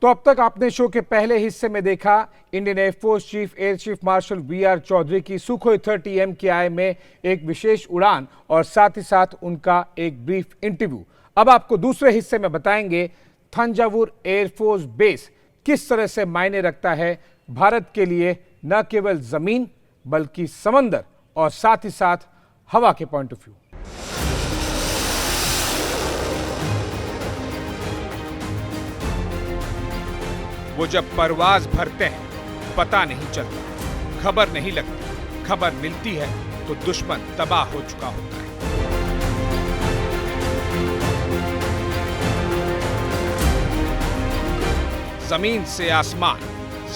तो अब तक आपने शो के पहले हिस्से में देखा Indian air force chief air chief marshal V R. Chaudhary की सुखोई 30 MKI में एक विशेष उड़ान और साथ ही साथ उनका एक ब्रीफ इंटरव्यू। अब आपको दूसरे हिस्से में बताएंगे थंजावुर एयरफोर्स बेस किस तरह से मायने रखता है भारत के लिए, न केवल जमीन बल्कि समंदर और साथ ही साथ हवा के पॉइंट ऑफ व्यू। वो जब परवाज भरते हैं पता नहीं चलता, खबर नहीं लगती, खबर मिलती है तो दुश्मन तबाह हो चुका होता है। जमीन से आसमान,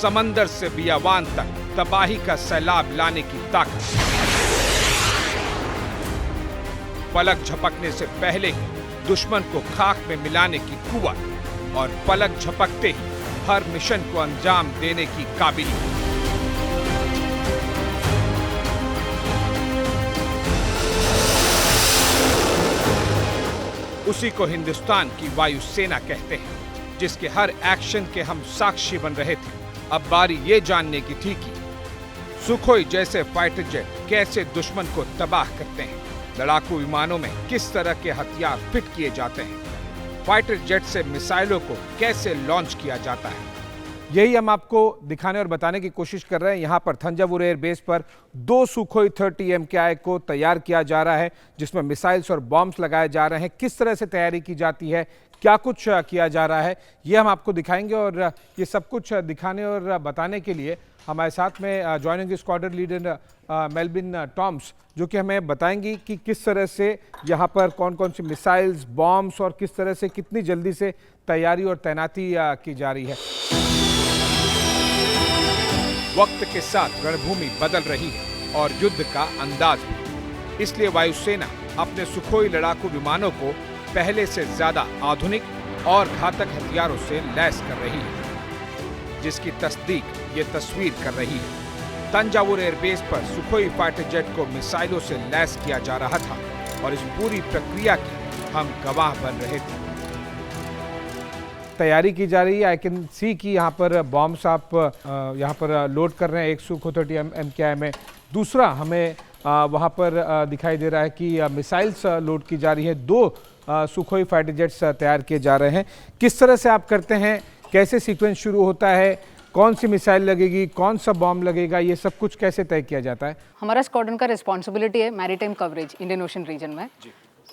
समंदर से बियावान तक तबाही का सैलाब लाने की ताकत। पलक झपकने से पहले ही दुश्मन को खाक में मिलाने की कुव्वत और पलक झपकते ही हर मिशन को अंजाम देने की काबिलियत। उसी को हिंदुस्तान की वायुसेना कहते हैं, जिसके हर एक्शन के हम साक्षी बन रहे थे। अब बारी ये जानने की थी कि सुखोई जैसे फाइटर जेट कैसे दुश्मन को तबाह करते हैं, लड़ाकू विमानों में किस तरह के हथियार फिट किए जाते हैं, फाइटर जेट से मिसाइलों को कैसे लॉन्च किया जाता है। यही हम आपको दिखाने और बताने की कोशिश कर रहे हैं। यहाँ पर थंजावुर एयर बेस पर 2 सुखोई 30 MKI को तैयार किया जा रहा है, जिसमें मिसाइल्स और बॉम्ब्स लगाए जा रहे हैं। किस तरह से तैयारी की जाती है, क्या कुछ किया जा रहा है, ये हम आपको दिखाएंगे। और ये सब कुछ दिखाने और बताने के लिए हमारे साथ में joining squadron leader Melvin Tom's, जो कि हमें बताएंगी कि किस तरह से यहाँ पर कौन कौन सी मिसाइल्स, बॉम्ब्स और किस तरह से कितनी जल्दी से तैयारी और तैनाती की जा रही है। वक्त के साथ रणभूमि बदल रही है और युद्ध का अंदाज भी। इसलिए वायुसेना अपने सुखोई लड़ाकू विमानों को पहले से ज्यादा आधुनिक और घातक हथियारों से लैस कर रही है, जिसकी तस्दीक ये तस्वीर कर रही है। तंजावुर एयरबेस पर सुखोई फाइटर जेट को मिसाइलों से लैस किया जा रहा था और इस पूरी प्रक्रिया के हम गवाह बन रहे थे। तैयारी की जा रही है। आई कैन सी कि यहाँ पर बॉम्ब्स आप यहाँ पर लोड कर रहे हैं एक सुखोई 30 MKI में। दूसरा हमें वहाँ पर दिखाई दे रहा है कि मिसाइल्स लोड की जा रही है। 2 सुखोई फाइटर जेट्स तैयार किए जा रहे हैं। किस तरह से आप करते हैं, कैसे सीक्वेंस शुरू होता है, कौन सी मिसाइल लगेगी, कौन सा बॉम्ब लगेगा, ये सब कुछ कैसे तय किया जाता है? हमारा स्क्वाड्रन का रिस्पॉन्सिबिलिटी है maritime coverage Indian ocean region में।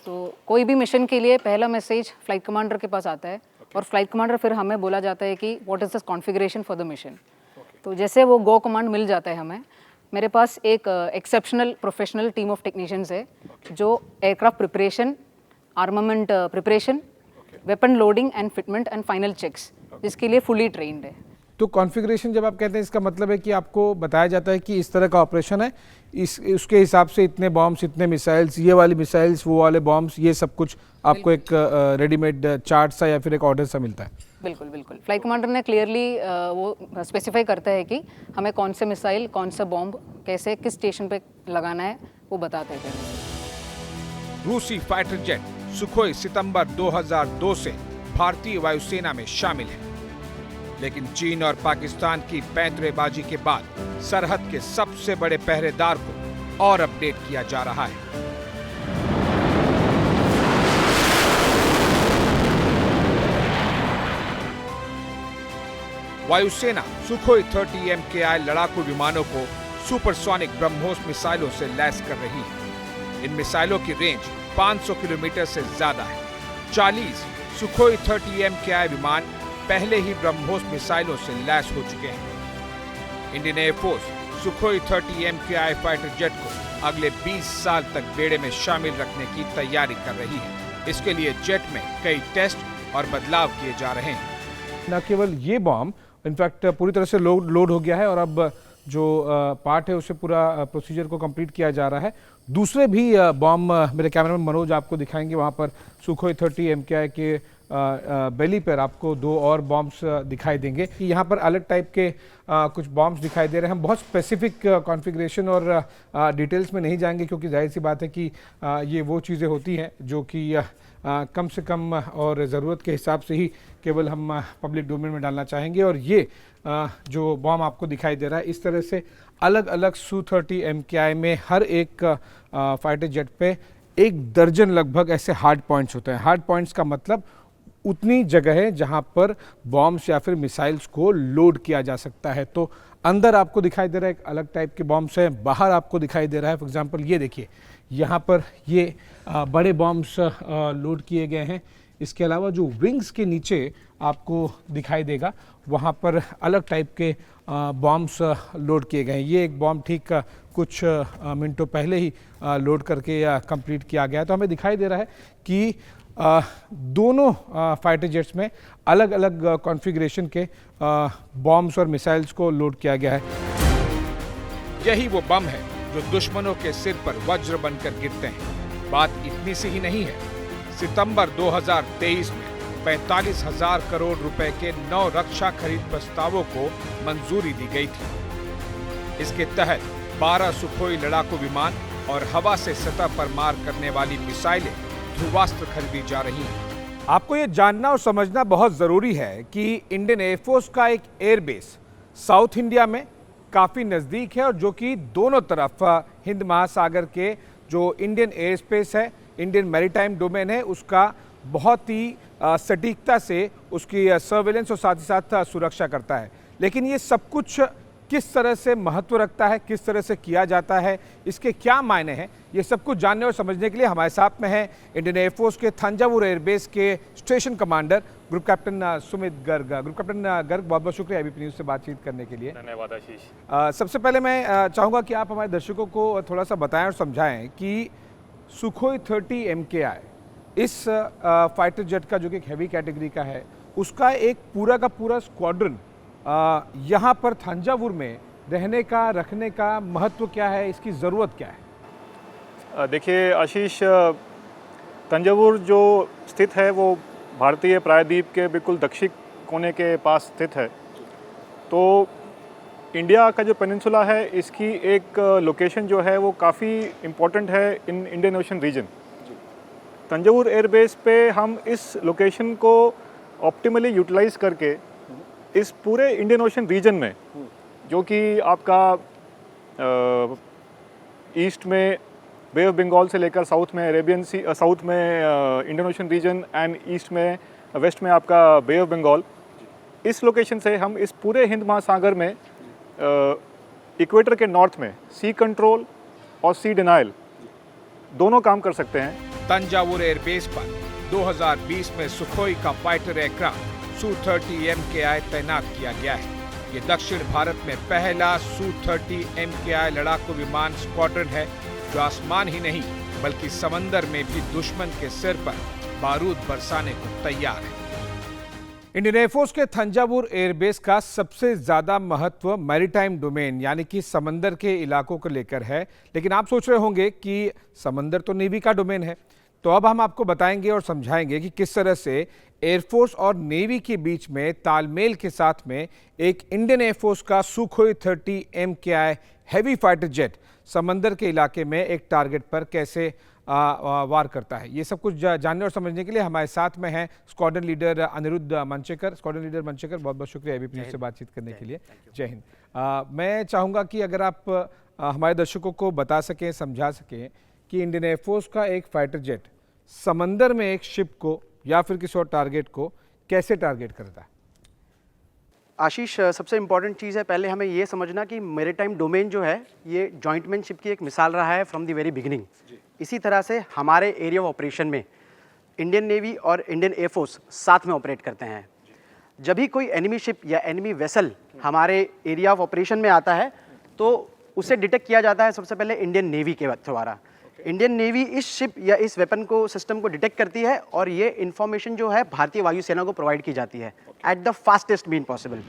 तो कोई भी मिशन के लिए पहला मैसेज फ्लाइट कमांडर के पास आता है और फ्लाइट कमांडर फिर हमें बोला जाता है कि what is the configuration for the mission. तो जैसे वो गो कमांड मिल जाता है हमें, मेरे पास एक exceptional professional team of technicians है जो aircraft preparation, armament preparation, weapon loading and fitment and final checks, जिसके लिए फुली ट्रेंड है। तो कॉन्फ़िगरेशन जब आप कहते हैं, इसका मतलब है कि आपको बताया जाता है कि इस तरह का ऑपरेशन है, उसके हिसाब से इतने बॉम्ब्स, इतने मिसाइल्स, ये वाली मिसाइल्स, वो वाले बॉम्ब्स, ये सब कुछ आपको एक रेडीमेड चार्ट सा या फिर एक ऑर्डर सा मिलता है? बिल्कुल बिल्कुल। फ्लाइट कमांडर ने क्लियरली वो स्पेसिफाई करता है कि हमें कौन से मिसाइल, कौन सा बॉम्ब, कैसे, किस स्टेशन पे लगाना है, वो बताते हैं। रूसी फाइटर जेट सुखोई सितंबर 2002 से भारतीय वायुसेना में शामिल है, लेकिन चीन और पाकिस्तान की पैंतरेबाजी के बाद सरहद के सबसे बड़े पहरेदार को और अपडेट किया जा रहा है। वायुसेना सुखोई 30 MKI लड़ाकू विमानों को सुपरसोनिक ब्रह्मोस मिसाइलों से लैस कर रही है। इन मिसाइलों की रेंज 500 किलोमीटर से ज्यादा है। 40 सुखोई 30 MKI विमान पहले ही ब्रह्मोस मिसाइलों से लैस हो चुके हैं। Indian air force Sukhoi 30 MKI fighter jet को अगले 20 साल तक बेड़े में शामिल रखने की तैयारी कर रही है। इसके लिए जेट में कई टेस्ट और बदलाव किए जा रहे हैं। न केवल ये बॉम्ब इनफैक्ट पूरी तरह से लोड हो गया है और अब जो पार्ट है उसे पूरा प्रोसीजर को कंप्लीट किया जा रहा है। दूसरे भी बॉम्ब मेरे कैमरामैन मनोज आपको दिखाएंगे। वहाँ पर सुखोई 30 MKI के बेली पर आपको 2 और बॉम्ब्स दिखाई देंगे। यहाँ पर अलग टाइप के कुछ बॉम्ब्स दिखाई दे रहे हैं। हम बहुत स्पेसिफिक कॉन्फ़िगरेशन और डिटेल्स में नहीं जाएंगे, क्योंकि जाहिर सी बात है कि ये वो चीज़ें होती हैं जो कि कम से कम और ज़रूरत के हिसाब से ही केवल हम पब्लिक डोमेन में डालना चाहेंगे। और ये जो बॉम्ब आपको दिखाई दे रहा है, इस तरह से अलग अलग Su-30 MKI में हर एक फाइटर जेट पे 1 दर्जन लगभग ऐसे हार्ड पॉइंट्स होते हैं। हार्ड पॉइंट्स का मतलब उतनी जगह है जहां पर बॉम्ब्स या फिर मिसाइल्स को लोड किया जा सकता है। तो अंदर आपको दिखाई दे रहा है एक अलग टाइप के बॉम्ब्स हैं, बाहर आपको दिखाई दे रहा है फॉर एग्जांपल ये देखिए, यहाँ पर ये बड़े बॉम्ब्स लोड किए गए हैं। इसके अलावा जो विंग्स के नीचे आपको दिखाई देगा, वहाँ पर अलग टाइप के बॉम्ब्स लोड किए गए हैं। ये एक बॉम्ब ठीक कुछ मिनटों पहले ही लोड करके कंप्लीट किया गया है। तो हमें दिखाई दे रहा है कि दोनों फाइटर जेट्स में अलग अलग कॉन्फ़िगरेशन के बॉम्ब्स और मिसाइल्स को लोड किया गया है। यही वो बम है जो दुश्मनों के सिर पर वज्र बनकर गिरते हैं। बात इतनी सी ही नहीं है। सितंबर 2023 में 45,000 करोड़ रुपए के 9 रक्षा खरीद प्रस्तावों को मंजूरी दी गई थी। इसके तहत 12 सुखोई लड़ाकू विमान और हवा से सतह पर मार करने वाली मिसाइलें ध्रुवास्त्र खरीदी जा रही हैं। आपको ये जानना और समझना बहुत ज़रूरी है कि इंडियन एयरफोर्स का एक एयरबेस साउथ इंडिया में काफ़ी नज़दीक है, और जो कि दोनों तरफ हिंद महासागर के जो इंडियन एयर स्पेस है, इंडियन मैरीटाइम डोमेन है, उसका बहुत ही सटीकता से उसकी सर्वेलेंस और साथ ही साथ सुरक्षा करता है। लेकिन ये सब कुछ किस तरह से महत्व रखता है, किस तरह से किया जाता है, इसके क्या मायने हैं, ये सब कुछ जानने और समझने के लिए हमारे साथ में है इंडियन एयरफोर्स के थंजावुर एयरबेस के station commander group captain Sumit Garg. Group captain Garg, बहुत बहुत शुक्रिया एबीपी न्यूज़ से बातचीत करने के लिए। धन्यवाद आशीष। सबसे पहले मैं चाहूँगा कि आप हमारे दर्शकों को थोड़ा सा बताएं और समझाएं कि सुखोई 30 MKI इस फाइटर जेट का जो कि एक हैवी कैटेगरी का है, उसका एक पूरा का पूरा स्क्वाड्रन यहाँ पर थंजावुर में रहने का, रखने का महत्व क्या है, इसकी ज़रूरत क्या है? देखिए आशीष, तंजावुर जो स्थित है वो भारतीय प्रायद्वीप के बिल्कुल दक्षिण कोने के पास स्थित है। तो इंडिया का जो पेनिनसुला है, इसकी एक लोकेशन जो है वो काफ़ी इम्पोर्टेंट है in Indian ocean region. Thanjavur airbase पे हम इस लोकेशन को ऑप्टिमली यूटिलाइज करके इस पूरे इंडियन ओशन रीजन में, जो कि आपका ईस्ट में बे ऑफ बंगाल से लेकर साउथ में अरेबियन सी, साउथ में Indian ocean region and east में, वेस्ट में आपका बे ऑफ बंगाल, इस लोकेशन से हम इस पूरे हिंद महासागर में इक्वेटर के नॉर्थ में सी कंट्रोल और सी डिनाइल दोनों काम कर सकते हैं। तंजावुर एयरबेस पर 2020 में सुखोई का फाइटर एयरक्राफ्ट Su-30 MKI तैनात किया गया है। ये दक्षिण भारत में पहला Su-30 MKI लड़ाकू विमान स्क्वाड्रन है जो आसमान ही नहीं बल्कि समंदर में भी दुश्मन के सिर पर बारूद बरसाने को तैयार है। इंडियन एयरफोर्स के थंजावुर एयरबेस का सबसे ज़्यादा महत्व मैरीटाइम डोमेन यानी कि समंदर के इलाकों को लेकर है। लेकिन आप सोच रहे होंगे कि समंदर तो नेवी का डोमेन है, तो अब हम आपको बताएंगे और समझाएंगे कि किस तरह से एयरफोर्स और नेवी के बीच में तालमेल के साथ में एक इंडियन एयरफोर्स का Sukhoi 30 MKI heavy fighter jet समंदर के इलाके में एक टारगेट पर कैसे वार करता है। ये सब कुछ जानने और समझने के लिए हमारे साथ में हैं squadron leader Aniruddh Manchekar. Squadron leader Manchekar, बहुत बहुत शुक्रिया एबीपी न्यूज़ से बातचीत करने के लिए। जय हिंद। मैं चाहूँगा कि अगर आप हमारे दर्शकों को बता सकें, समझा सकें कि इंडियन एयरफोर्स का एक फाइटर जेट समंदर में एक शिप को या फिर किसी और टारगेट को कैसे टारगेट करता है। आशीष, सबसे इम्पॉर्टेंट चीज़ है, पहले हमें ये समझना कि मैरीटाइम डोमेन जो है ये जॉइंटमैनशिप की एक मिसाल रहा है फ्रॉम द वेरी बिगिनिंग। इसी तरह से हमारे एरिया ऑफ ऑपरेशन में इंडियन नेवी और इंडियन एयरफोर्स साथ में ऑपरेट करते हैं। जब भी कोई एनिमी शिप या एनिमी वेसल हमारे एरिया ऑफ ऑपरेशन में आता है तो उसे डिटेक्ट किया जाता है सबसे पहले इंडियन नेवी के द्वारा। इंडियन नेवी इस शिप या इस वेपन को, सिस्टम को डिटेक्ट करती है और ये इंफॉर्मेशन जो है भारतीय वायुसेना को प्रोवाइड की जाती है at the fastest mean possible.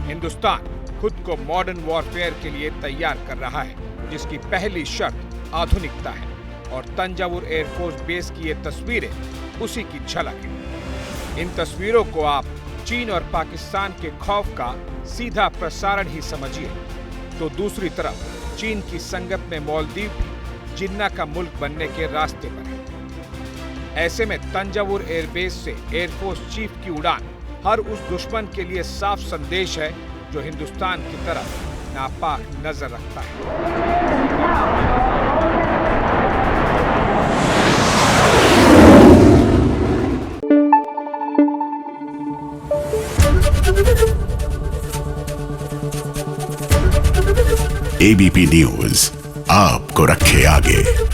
Hindustan खुद को मॉडर्न वॉरफेयर के लिए तैयार कर रहा है, जिसकी पहली शर्त आधुनिकता है। और तंजावुर एयरफोर्स बेस की ये तस्वीरें उसी की झलक है। इन तस्वीरों को आप चीन और पाकिस्तान के खौफ का सीधा प्रसारण ही समझिए, तो दूसरी तरफ चीन की संगत में मालदीव भी जिन्ना का मुल्क बनने के रास्ते पर है। ऐसे में तंजावुर एयरबेस से एयरफोर्स चीफ की उड़ान हर उस दुश्मन के लिए साफ संदेश है जो हिंदुस्तान की तरफ नापाक नजर रखता है। एबीपी न्यूज आपको रखे आगे।